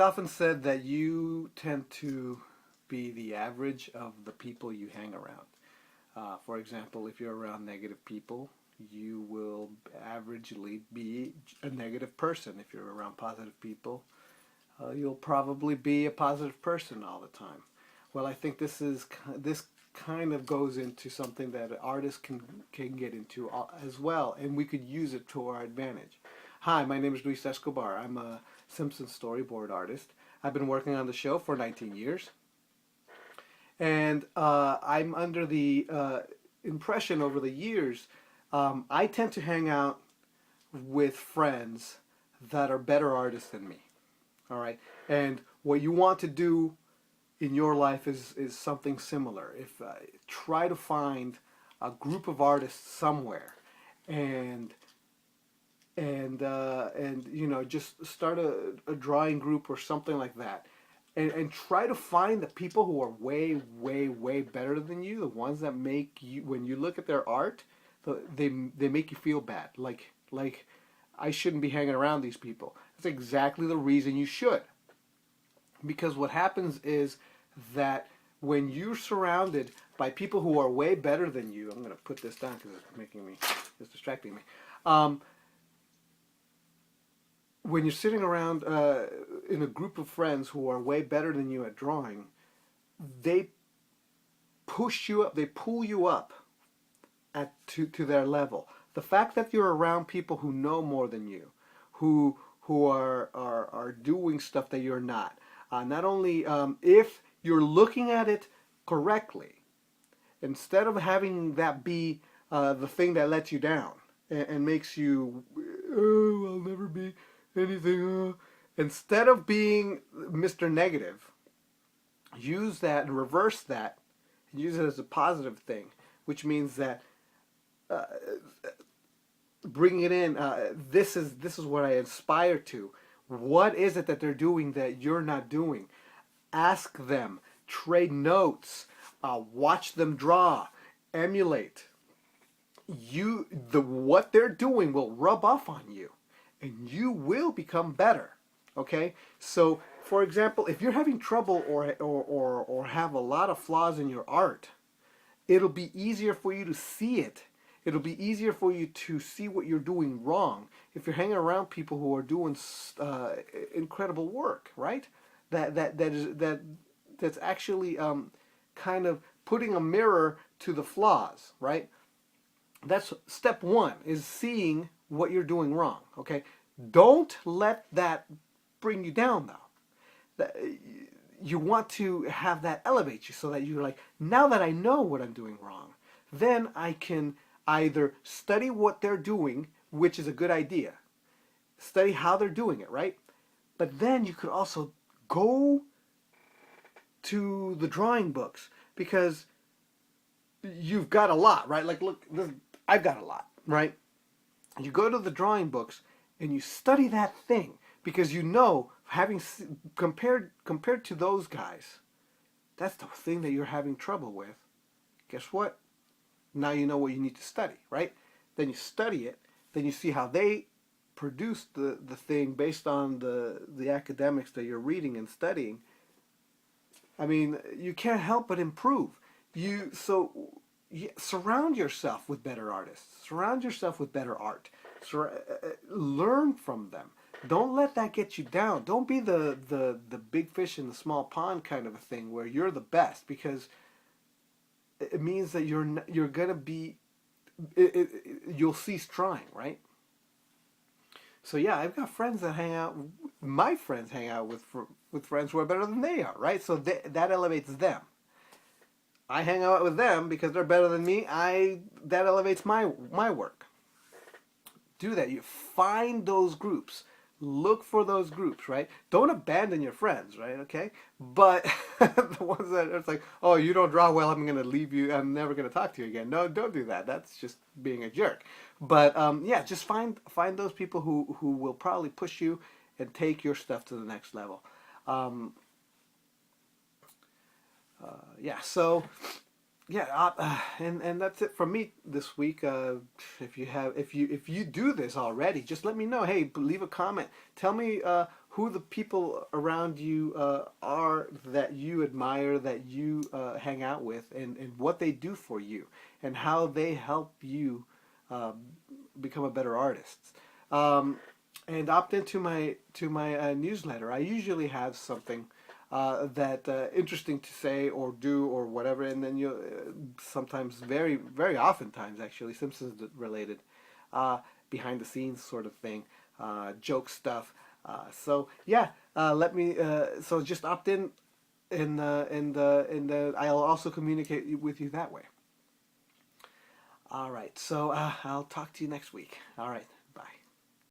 It's often said that you tend to be the average of the people you hang around. For example, if you're around negative people, you will averagely be a negative person. If you're around positive people, you'll probably be a positive person all the time. Well, I think this kind of goes into something that artists can get into as well, and we could use it to our advantage. Hi, my name is Luis Escobar. I'm a Simpsons storyboard artist. I've been working on the show for 19 years, and I'm under the impression over the years I tend to hang out with friends that are better artists than me. All right, and what you want to do in your life is something similar. If try to find a group of artists somewhere, and and you know, just start a drawing group or something like that, and try to find the people who are way better than you, the ones that make you, when you look at their art, they make you feel bad, like I shouldn't be hanging around these people. That's exactly the reason you should. Because what happens is that when you're surrounded by people who are way better than you, I'm going to put this down because it's distracting me. When you're sitting around in a group of friends who are way better than you at drawing, they push you up, they pull you up to their level. The fact that you're around people who know more than you, who are doing stuff that you're not. Not only if you're looking at it correctly, instead of having that be the thing that lets you down and makes you, oh, I'll never be anything. Instead of being Mr. Negative, use that and reverse that and use it as a positive thing, which means that bringing it in, this is what I aspire to. What is it that they're doing that you're not doing? Ask them, trade notes, watch them draw, emulate. What they're doing will rub off on you, and you will become better. Okay, so for example, if you're having trouble or have a lot of flaws in your art, it'll be easier for you to see it. It'll be easier for you to see what you're doing wrong if you're hanging around people who are doing incredible work, right? That's actually kind of putting a mirror to the flaws, right? That's step one, is seeing what you're doing wrong. Okay, don't let that bring you down though. You want to have that elevate you so that you're like, now that I know what I'm doing wrong, then I can either study what they're doing, which is a good idea. Study how they're doing it, right? But then you could also go to the drawing books because you've got a lot, right? Like, look, I've got a lot, right? You go to the drawing books and you study that thing because you know, having compared to those guys, that's the thing that you're having trouble with. Guess what? Now you know what you need to study, right? Then you study it. Then you see how they produced the thing based on the academics that you're reading and studying. I mean, you can't help but improve. Surround yourself with better artists. Surround yourself with better art. Learn from them. Don't let that get you down. Don't be the big fish in the small pond kind of a thing where you're the best, because it means that you're gonna be you'll cease trying, right? So yeah, I've got friends that hang out. My friends hang out with friends who are better than they are, right? So that elevates them. I hang out with them because they're better than me. That elevates my work. Do that. You find those groups. Look for those groups, right? Don't abandon your friends, right? Okay? But the ones that it's like, oh, you don't draw well, I'm going to leave you. I'm never going to talk to you again. No, don't do that. That's just being a jerk. But yeah, just find those people who will probably push you and take your stuff to the next level. Yeah, so yeah, and that's it from me this week. If you do this already, just let me know. Hey, leave a comment. Tell me who the people around you are that you admire, that you hang out with, and what they do for you, and how they help you uh, become a better artist. Um, and opt into my newsletter. I usually have something that interesting to say or do or whatever, and then you sometimes very oftentimes actually Simpsons related, uh, behind the scenes sort of thing, joke stuff. So yeah, let me. So just opt in, and I'll also communicate with you that way. All right. So I'll talk to you next week. All right.